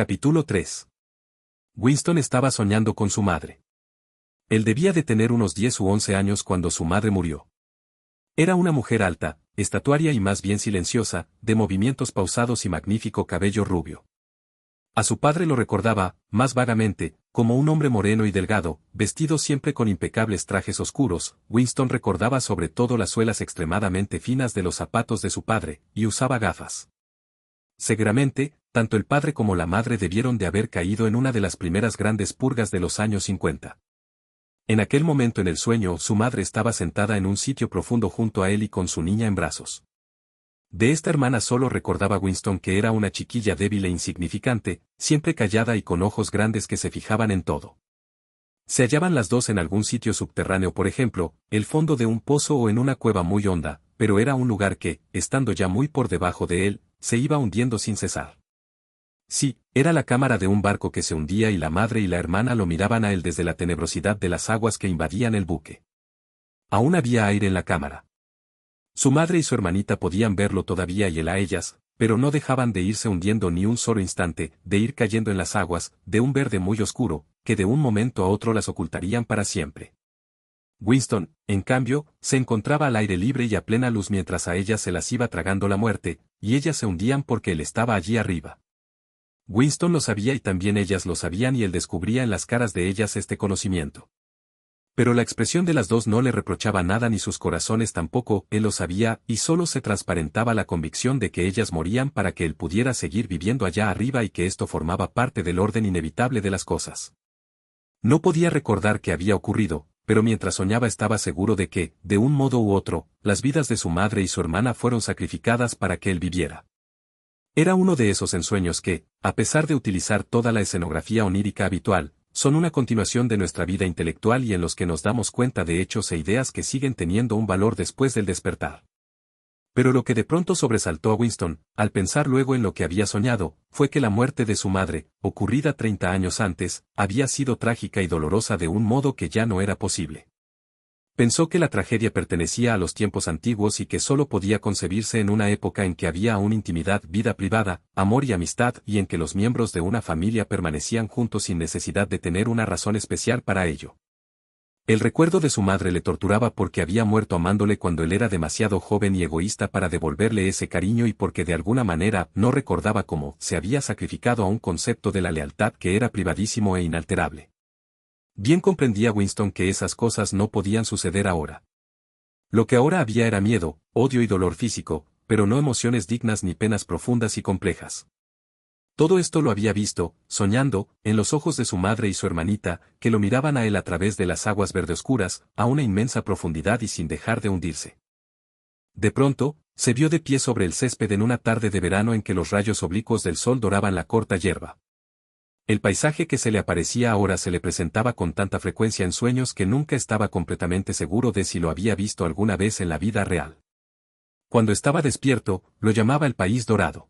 Capítulo 3. Winston estaba soñando con su madre. Él debía de tener unos 10 u 11 años cuando su madre murió. Era una mujer alta, estatuaria y más bien silenciosa, de movimientos pausados y magnífico cabello rubio. A su padre lo recordaba, más vagamente, como un hombre moreno y delgado, vestido siempre con impecables trajes oscuros. Winston recordaba sobre todo las suelas extremadamente finas de los zapatos de su padre, y usaba gafas. Seguramente, tanto el padre como la madre debieron de haber caído en una de las primeras grandes purgas de los años 50. En aquel momento en el sueño su madre estaba sentada en un sitio profundo junto a él y con su niña en brazos. De esta hermana solo recordaba Winston que era una chiquilla débil e insignificante, siempre callada y con ojos grandes que se fijaban en todo. Se hallaban las dos en algún sitio subterráneo, por ejemplo, el fondo de un pozo o en una cueva muy honda, pero era un lugar que, estando ya muy por debajo de él, se iba hundiendo sin cesar. Sí, era la cámara de un barco que se hundía y la madre y la hermana lo miraban a él desde la tenebrosidad de las aguas que invadían el buque. Aún había aire en la cámara. Su madre y su hermanita podían verlo todavía y él a ellas, pero no dejaban de irse hundiendo ni un solo instante, de ir cayendo en las aguas, de un verde muy oscuro, que de un momento a otro las ocultarían para siempre. Winston, en cambio, se encontraba al aire libre y a plena luz mientras a ellas se las iba tragando la muerte, y ellas se hundían porque él estaba allí arriba. Winston lo sabía y también ellas lo sabían y él descubría en las caras de ellas este conocimiento. Pero la expresión de las dos no le reprochaba nada ni sus corazones tampoco, él lo sabía, y solo se transparentaba la convicción de que ellas morían para que él pudiera seguir viviendo allá arriba y que esto formaba parte del orden inevitable de las cosas. No podía recordar qué había ocurrido, pero mientras soñaba estaba seguro de que, de un modo u otro, las vidas de su madre y su hermana fueron sacrificadas para que él viviera. Era uno de esos ensueños que, a pesar de utilizar toda la escenografía onírica habitual, son una continuación de nuestra vida intelectual y en los que nos damos cuenta de hechos e ideas que siguen teniendo un valor después del despertar. Pero lo que de pronto sobresaltó a Winston, al pensar luego en lo que había soñado, fue que la muerte de su madre, ocurrida 30 años antes, había sido trágica y dolorosa de un modo que ya no era posible. Pensó que la tragedia pertenecía a los tiempos antiguos y que solo podía concebirse en una época en que había aún intimidad, vida privada, amor y amistad y en que los miembros de una familia permanecían juntos sin necesidad de tener una razón especial para ello. El recuerdo de su madre le torturaba porque había muerto amándole cuando él era demasiado joven y egoísta para devolverle ese cariño y porque de alguna manera no recordaba cómo se había sacrificado a un concepto de la lealtad que era privadísimo e inalterable. Bien comprendía Winston que esas cosas no podían suceder ahora. Lo que ahora había era miedo, odio y dolor físico, pero no emociones dignas ni penas profundas y complejas. Todo esto lo había visto, soñando, en los ojos de su madre y su hermanita, que lo miraban a él a través de las aguas verde oscuras, a una inmensa profundidad y sin dejar de hundirse. De pronto, se vio de pie sobre el césped en una tarde de verano en que los rayos oblicuos del sol doraban la corta hierba. El paisaje que se le aparecía ahora se le presentaba con tanta frecuencia en sueños que nunca estaba completamente seguro de si lo había visto alguna vez en la vida real. Cuando estaba despierto, lo llamaba el país dorado.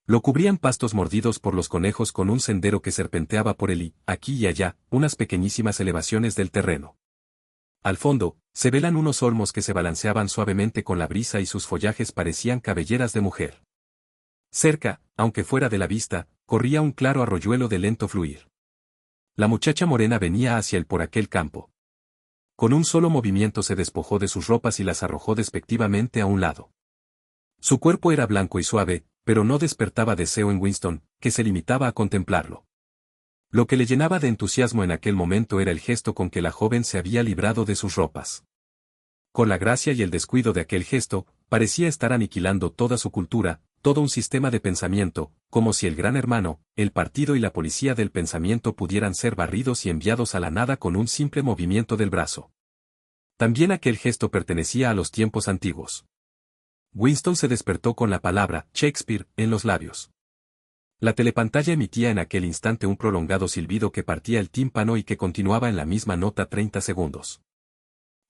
Lo cubrían pastos mordidos por los conejos con un sendero que serpenteaba por él y, aquí y allá, unas pequeñísimas elevaciones del terreno. Al fondo, se velan unos olmos que se balanceaban suavemente con la brisa y sus follajes parecían cabelleras de mujer. Cerca, aunque fuera de la vista, corría un claro arroyuelo de lento fluir. La muchacha morena venía hacia él por aquel campo. Con un solo movimiento se despojó de sus ropas y las arrojó despectivamente a un lado. Su cuerpo era blanco y suave, pero no despertaba deseo en Winston, que se limitaba a contemplarlo. Lo que le llenaba de entusiasmo en aquel momento era el gesto con que la joven se había librado de sus ropas. Con la gracia y el descuido de aquel gesto, parecía estar aniquilando toda su cultura, todo un sistema de pensamiento, como si el gran hermano, el partido y la policía del pensamiento pudieran ser barridos y enviados a la nada con un simple movimiento del brazo. También aquel gesto pertenecía a los tiempos antiguos. Winston se despertó con la palabra Shakespeare en los labios. La telepantalla emitía en aquel instante un prolongado silbido que partía el tímpano y que continuaba en la misma nota 30 segundos.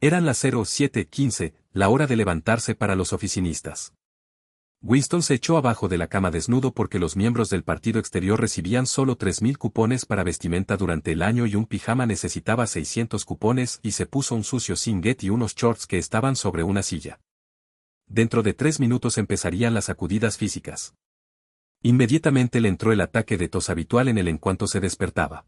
Eran las 07:15, la hora de levantarse para los oficinistas. Winston se echó abajo de la cama desnudo porque los miembros del partido exterior recibían solo 3.000 cupones para vestimenta durante el año y un pijama necesitaba 600 cupones y se puso un sucio singlet y unos shorts que estaban sobre una silla. Dentro de 3 minutos empezarían las sacudidas físicas. Inmediatamente le entró el ataque de tos habitual en cuanto se despertaba.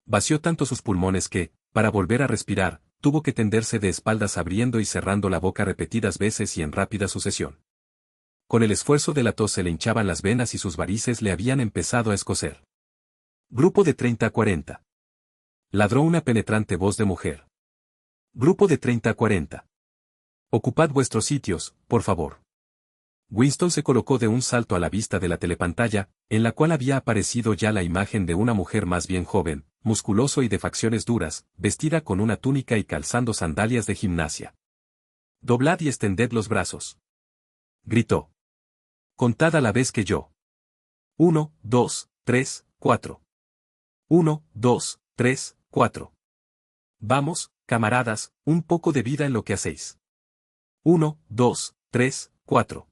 Vació tanto sus pulmones que, para volver a respirar, tuvo que tenderse de espaldas abriendo y cerrando la boca repetidas veces y en rápida sucesión. Con el esfuerzo de la tos se le hinchaban las venas y sus varices le habían empezado a escocer. Grupo de 30 a 40. Ladró una penetrante voz de mujer. Grupo de 30 a 40. Ocupad vuestros sitios, por favor. Winston se colocó de un salto a la vista de la telepantalla, en la cual había aparecido ya la imagen de una mujer más bien joven, musculoso y de facciones duras, vestida con una túnica y calzando sandalias de gimnasia. «Doblad y extended los brazos», gritó. «Contad a la vez que yo. 1, 2, 3, 4. 1, 2, 3, 4. Vamos, camaradas, un poco de vida en lo que hacéis. 1, 2, 3, 4.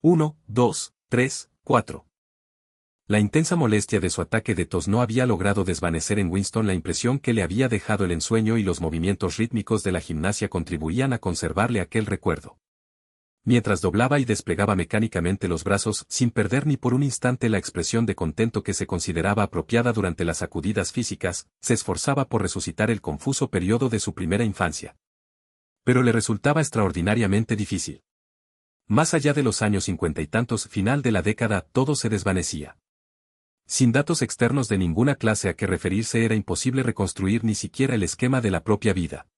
1, 2, 3, 4. La intensa molestia de su ataque de tos no había logrado desvanecer en Winston la impresión que le había dejado el ensueño y los movimientos rítmicos de la gimnasia contribuían a conservarle aquel recuerdo. Mientras doblaba y desplegaba mecánicamente los brazos sin perder ni por un instante la expresión de contento que se consideraba apropiada durante las sacudidas físicas, se esforzaba por resucitar el confuso periodo de su primera infancia. Pero le resultaba extraordinariamente difícil. Más allá de los años 50 y tantos, final de la década, todo se desvanecía. Sin datos externos de ninguna clase a que referirse era imposible reconstruir ni siquiera el esquema de la propia vida.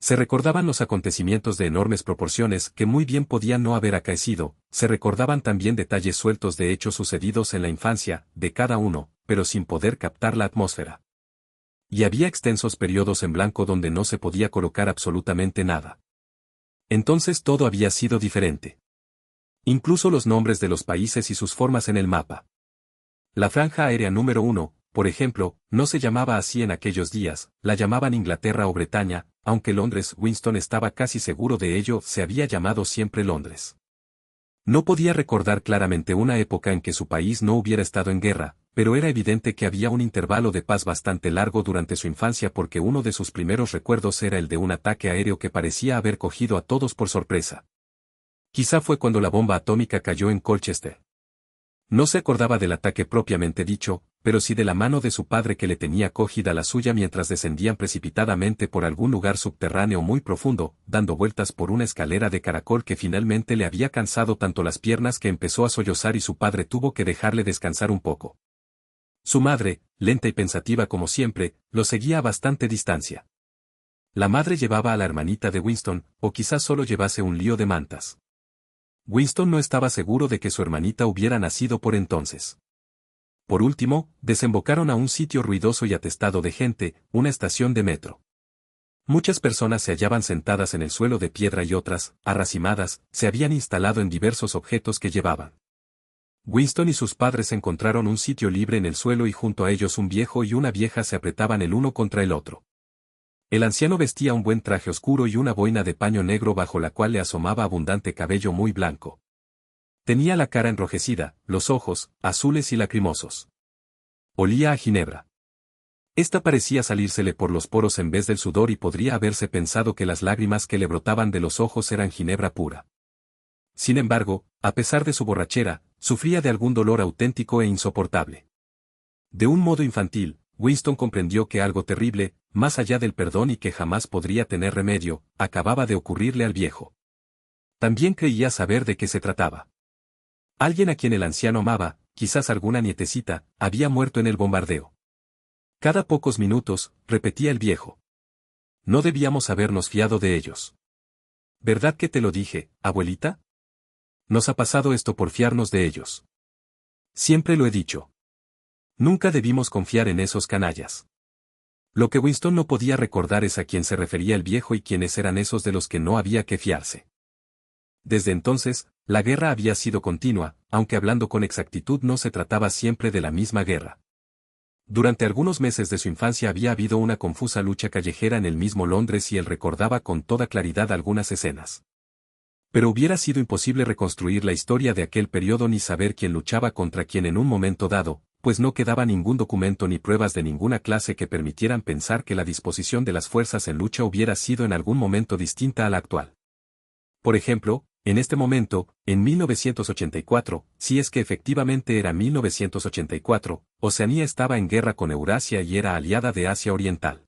Se recordaban los acontecimientos de enormes proporciones que muy bien podían no haber acaecido, se recordaban también detalles sueltos de hechos sucedidos en la infancia, de cada uno, pero sin poder captar la atmósfera. Y había extensos periodos en blanco donde no se podía colocar absolutamente nada. Entonces todo había sido diferente. Incluso los nombres de los países y sus formas en el mapa. La franja aérea número 1, por ejemplo, no se llamaba así en aquellos días, la llamaban Inglaterra o Bretaña, aunque Londres, Winston estaba casi seguro de ello, se había llamado siempre Londres. No podía recordar claramente una época en que su país no hubiera estado en guerra, pero era evidente que había un intervalo de paz bastante largo durante su infancia porque uno de sus primeros recuerdos era el de un ataque aéreo que parecía haber cogido a todos por sorpresa. Quizá fue cuando la bomba atómica cayó en Colchester. No se acordaba del ataque propiamente dicho, pero sí de la mano de su padre que le tenía cogida la suya mientras descendían precipitadamente por algún lugar subterráneo muy profundo, dando vueltas por una escalera de caracol que finalmente le había cansado tanto las piernas que empezó a sollozar y su padre tuvo que dejarle descansar un poco. Su madre, lenta y pensativa como siempre, lo seguía a bastante distancia. La madre llevaba a la hermanita de Winston, o quizás solo llevase un lío de mantas. Winston no estaba seguro de que su hermanita hubiera nacido por entonces. Por último, desembocaron a un sitio ruidoso y atestado de gente, una estación de metro. Muchas personas se hallaban sentadas en el suelo de piedra y otras, arracimadas, se habían instalado en diversos objetos que llevaban. Winston y sus padres encontraron un sitio libre en el suelo y junto a ellos un viejo y una vieja se apretaban el uno contra el otro. El anciano vestía un buen traje oscuro y una boina de paño negro bajo la cual le asomaba abundante cabello muy blanco. Tenía la cara enrojecida, los ojos, azules y lacrimosos. Olía a ginebra. Esta parecía salírsele por los poros en vez del sudor y podría haberse pensado que las lágrimas que le brotaban de los ojos eran ginebra pura. Sin embargo, a pesar de su borrachera, sufría de algún dolor auténtico e insoportable. De un modo infantil, Winston comprendió que algo terrible, más allá del perdón y que jamás podría tener remedio, acababa de ocurrirle al viejo. También creía saber de qué se trataba. Alguien a quien el anciano amaba, quizás alguna nietecita, había muerto en el bombardeo. Cada pocos minutos, repetía el viejo. No debíamos habernos fiado de ellos. ¿Verdad que te lo dije, abuelita? Nos ha pasado esto por fiarnos de ellos. Siempre lo he dicho. Nunca debimos confiar en esos canallas. Lo que Winston no podía recordar es a quién se refería el viejo y quiénes eran esos de los que no había que fiarse. Desde entonces, la guerra había sido continua, aunque hablando con exactitud no se trataba siempre de la misma guerra. Durante algunos meses de su infancia había habido una confusa lucha callejera en el mismo Londres y él recordaba con toda claridad algunas escenas. Pero hubiera sido imposible reconstruir la historia de aquel periodo ni saber quién luchaba contra quién en un momento dado, pues no quedaba ningún documento ni pruebas de ninguna clase que permitieran pensar que la disposición de las fuerzas en lucha hubiera sido en algún momento distinta a la actual. Por ejemplo, en este momento, en 1984, si es que efectivamente era 1984, Oceanía estaba en guerra con Eurasia y era aliada de Asia Oriental.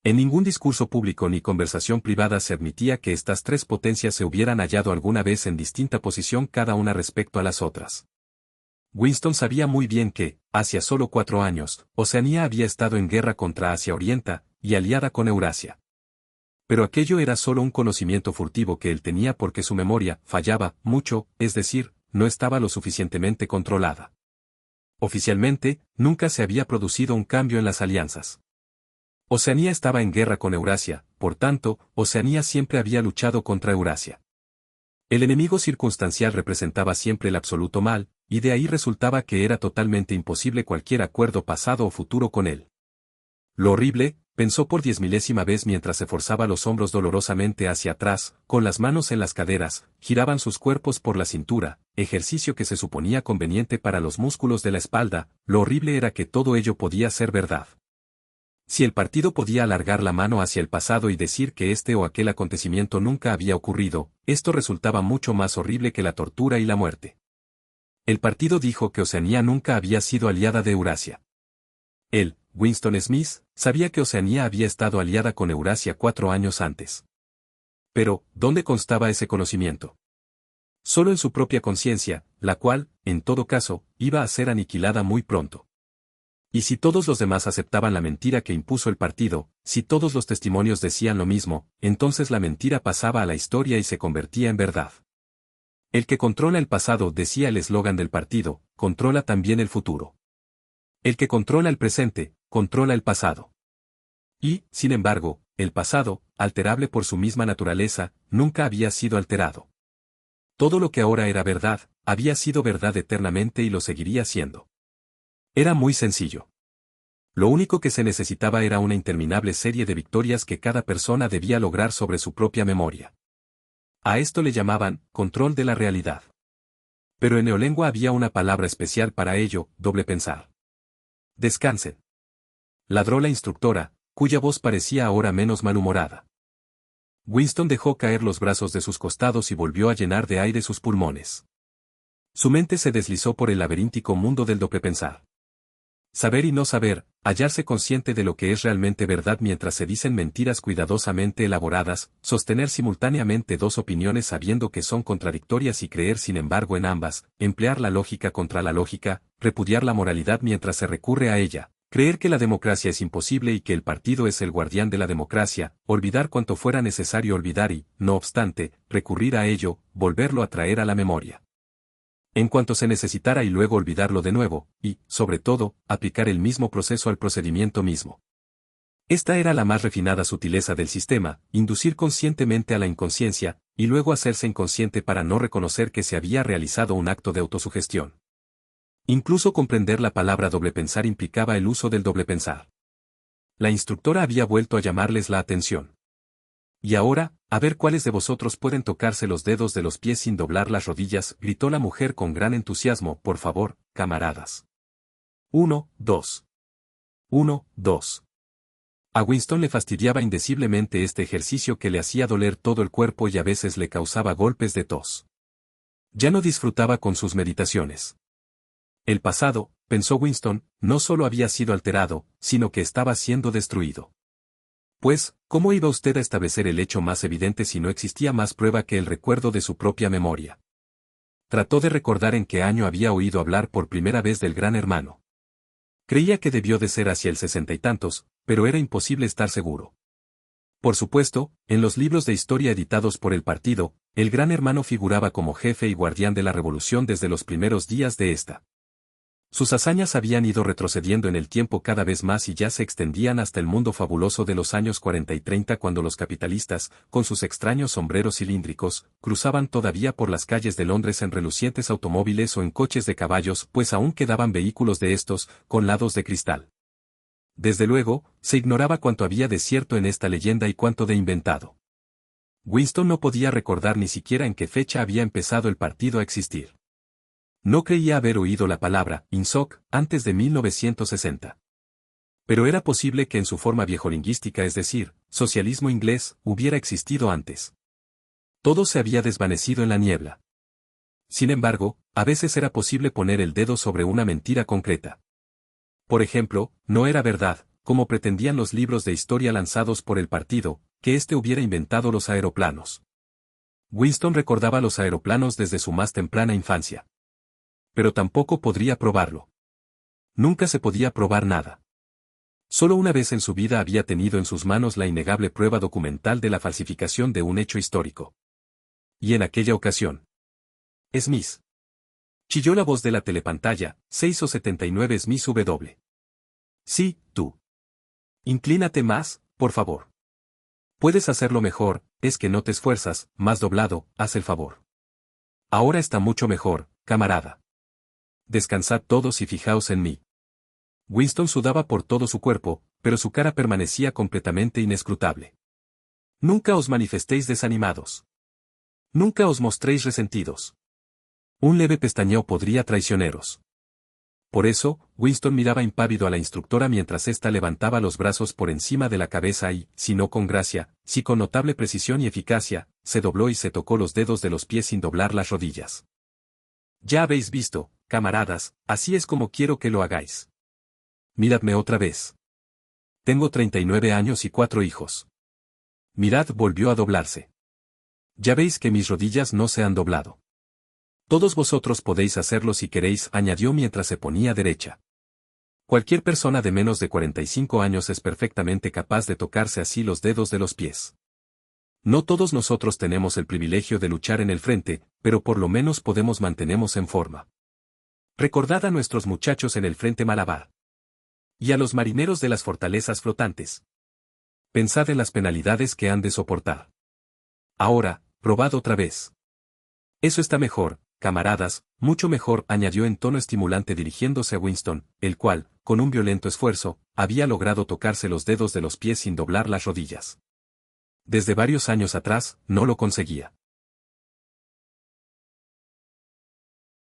En ningún discurso público ni conversación privada se admitía que estas tres potencias se hubieran hallado alguna vez en distinta posición cada una respecto a las otras. Winston sabía muy bien que, hacia solo 4 años, Oceanía había estado en guerra contra Asia Oriental y aliada con Eurasia. Pero aquello era solo un conocimiento furtivo que él tenía porque su memoria fallaba mucho, es decir, no estaba lo suficientemente controlada. Oficialmente, nunca se había producido un cambio en las alianzas. Oceanía estaba en guerra con Eurasia, por tanto, Oceanía siempre había luchado contra Eurasia. El enemigo circunstancial representaba siempre el absoluto mal, y de ahí resultaba que era totalmente imposible cualquier acuerdo pasado o futuro con él. Lo horrible, pensó por 10.000ª vez mientras se forzaba los hombros dolorosamente hacia atrás, con las manos en las caderas, giraban sus cuerpos por la cintura, ejercicio que se suponía conveniente para los músculos de la espalda, lo horrible era que todo ello podía ser verdad. Si el partido podía alargar la mano hacia el pasado y decir que este o aquel acontecimiento nunca había ocurrido, esto resultaba mucho más horrible que la tortura y la muerte. El partido dijo que Oceanía nunca había sido aliada de Eurasia. Él, Winston Smith, sabía que Oceanía había estado aliada con Eurasia 4 años antes. Pero, ¿dónde constaba ese conocimiento? Solo en su propia conciencia, la cual, en todo caso, iba a ser aniquilada muy pronto. Y si todos los demás aceptaban la mentira que impuso el partido, si todos los testimonios decían lo mismo, entonces la mentira pasaba a la historia y se convertía en verdad. El que controla el pasado, decía el eslogan del partido, controla también el futuro. El que controla el presente, controla el pasado. Y, sin embargo, el pasado, alterable por su misma naturaleza, nunca había sido alterado. Todo lo que ahora era verdad, había sido verdad eternamente y lo seguiría siendo. Era muy sencillo. Lo único que se necesitaba era una interminable serie de victorias que cada persona debía lograr sobre su propia memoria. A esto le llamaban control de la realidad. Pero en neolengua había una palabra especial para ello, doble pensar. Descansen. Ladró la instructora, cuya voz parecía ahora menos malhumorada. Winston dejó caer los brazos de sus costados y volvió a llenar de aire sus pulmones. Su mente se deslizó por el laberíntico mundo del doble pensar. Saber y no saber, hallarse consciente de lo que es realmente verdad mientras se dicen mentiras cuidadosamente elaboradas, sostener simultáneamente dos opiniones sabiendo que son contradictorias y creer sin embargo en ambas, emplear la lógica contra la lógica, repudiar la moralidad mientras se recurre a ella, creer que la democracia es imposible y que el partido es el guardián de la democracia, olvidar cuanto fuera necesario olvidar y, no obstante, recurrir a ello, volverlo a traer a la memoria. En cuanto se necesitara y luego olvidarlo de nuevo, y, sobre todo, aplicar el mismo proceso al procedimiento mismo. Esta era la más refinada sutileza del sistema, inducir conscientemente a la inconsciencia, y luego hacerse inconsciente para no reconocer que se había realizado un acto de autosugestión. Incluso comprender la palabra doble pensar implicaba el uso del doble pensar. La instructora había vuelto a llamarles la atención. Y ahora, a ver cuáles de vosotros pueden tocarse los dedos de los pies sin doblar las rodillas, gritó la mujer con gran entusiasmo, por favor, camaradas. 1, 2. 1, 2. A Winston le fastidiaba indeciblemente este ejercicio que le hacía doler todo el cuerpo y a veces le causaba golpes de tos. Ya no disfrutaba con sus meditaciones. El pasado, pensó Winston, no solo había sido alterado, sino que estaba siendo destruido. Pues, ¿cómo iba usted a establecer el hecho más evidente si no existía más prueba que el recuerdo de su propia memoria? Trató de recordar en qué año había oído hablar por primera vez del Gran Hermano. Creía que debió de ser hacia el 60 y tantos, pero era imposible estar seguro. Por supuesto, en los libros de historia editados por el partido, el Gran Hermano figuraba como jefe y guardián de la revolución desde los primeros días de esta. Sus hazañas habían ido retrocediendo en el tiempo cada vez más y ya se extendían hasta el mundo fabuloso de los años 40 y 30 cuando los capitalistas, con sus extraños sombreros cilíndricos, cruzaban todavía por las calles de Londres en relucientes automóviles o en coches de caballos, pues aún quedaban vehículos de estos, con lados de cristal. Desde luego, se ignoraba cuánto había de cierto en esta leyenda y cuánto de inventado. Winston no podía recordar ni siquiera en qué fecha había empezado el partido a existir. No creía haber oído la palabra INSOC antes de 1960. Pero era posible que en su forma viejolingüística, es decir, socialismo inglés, hubiera existido antes. Todo se había desvanecido en la niebla. Sin embargo, a veces era posible poner el dedo sobre una mentira concreta. Por ejemplo, no era verdad, como pretendían los libros de historia lanzados por el partido, que éste hubiera inventado los aeroplanos. Winston recordaba los aeroplanos desde su más temprana infancia. Pero tampoco podría probarlo. Nunca se podía probar nada. Solo una vez en su vida había tenido en sus manos la innegable prueba documental de la falsificación de un hecho histórico. Y en aquella ocasión. Smith. Chilló la voz de la telepantalla, 6 o 79 Smith W. Sí, tú. Inclínate más, por favor. Puedes hacerlo mejor, es que no te esfuerzas, más doblado, haz el favor. Ahora está mucho mejor, camarada. Descansad todos y fijaos en mí. Winston sudaba por todo su cuerpo, pero su cara permanecía completamente inescrutable. Nunca os manifestéis desanimados. Nunca os mostréis resentidos. Un leve pestañeo podría traicioneros. Por eso, Winston miraba impávido a la instructora mientras ésta levantaba los brazos por encima de la cabeza y, si no con gracia, si con notable precisión y eficacia, se dobló y se tocó los dedos de los pies sin doblar las rodillas. Ya habéis visto, camaradas, así es como quiero que lo hagáis. Miradme otra vez. Tengo 39 años y 4 hijos. Mirad, volvió a doblarse. Ya veis que mis rodillas no se han doblado. Todos vosotros podéis hacerlo si queréis, añadió mientras se ponía derecha. Cualquier persona de menos de 45 años es perfectamente capaz de tocarse así los dedos de los pies. No todos nosotros tenemos el privilegio de luchar en el frente, pero por lo menos podemos mantenernos en forma. Recordad a nuestros muchachos en el frente Malabar. Y a los marineros de las fortalezas flotantes. Pensad en las penalidades que han de soportar. Ahora, probad otra vez. Eso está mejor, camaradas, mucho mejor, añadió en tono estimulante dirigiéndose a Winston, el cual, con un violento esfuerzo, había logrado tocarse los dedos de los pies sin doblar las rodillas. Desde varios años atrás, no lo conseguía.